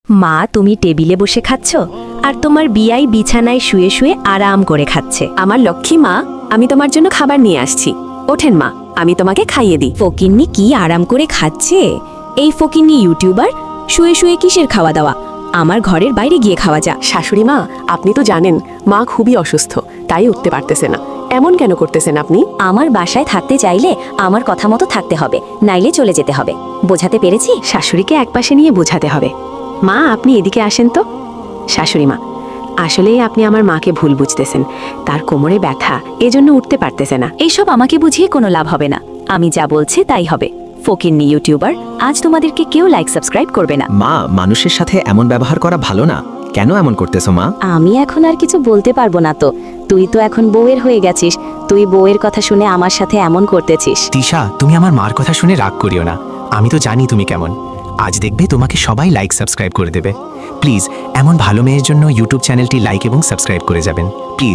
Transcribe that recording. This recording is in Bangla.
মা, তুমি টেবিলে বসে খাচ্ছ আর তোমার বিয়াই বিছানায় শুয়ে শুয়ে আরাম করে খাচ্ছে। আমার লক্ষ্মী মা, আমি তোমার জন্য খাবার নিয়ে আসছি। ওঠেন মা, আমি তোমাকে খাইয়ে দিই। ফকিন্নি কি আরাম করে খাচ্ছে? এই ফকিন্নি ইউটিউবার শুয়ে শুয়ে কিসের খাওয়া দাওয়া? আমার ঘরের বাইরে গিয়ে খাওয়া যা। শাশুড়ি মা, আপনি তো জানেন মা খুবই অসুস্থ, তাই উঠতে পারতেছে না। এমন কেন করতেছেন আপনি? আমার বাসায় থাকতে চাইলে আমার কথা মতো থাকতে হবে, নাইলে চলে যেতে হবে। বোঝাতে পেরেছি? শাশুড়িকে একপাশে নিয়ে বোঝাতে হবে। মা, আপনি এদিকে আসেন তো। শাশুড়ি মা, আসলেই আপনি আমার মাকে ভুল বুঝতেছেন। তার কোমরে ব্যথা, এজন্য উঠতে পারতেছে না। এইসব আমাকে বুঝিয়ে কোনো লাভ হবে না। আমি যা বলছি তাই হবে। ফকিন্নি ইউটিউবার, আজ তোমাদেরকে কেউ লাইক সাবস্ক্রাইব করবে না। মা, মানুষের সাথে এমন ব্যবহার করা ভালো না। কেন এমন করতেছো মা? আমি এখন আর কিছু বলতে পারবো না তো। তুই তো এখন বউয়ের হয়ে গেছিস। তুই বউয়ের কথা শুনে আমার সাথে এমন করতেছিস। তিশা, তুমি আমার মার কথা শুনে রাগ করিও না। আমি তো জানি তুমি কেমন। আজ দেখবে তোমাকে সবাই লাইক সাবস্ক্রাইব করে দেবে। প্লিজ, এমন ভালো মেয়ের জন্য ইউটিউব চ্যানেলটি লাইক এবং সাবস্ক্রাইব করে যাবেন প্লিজ।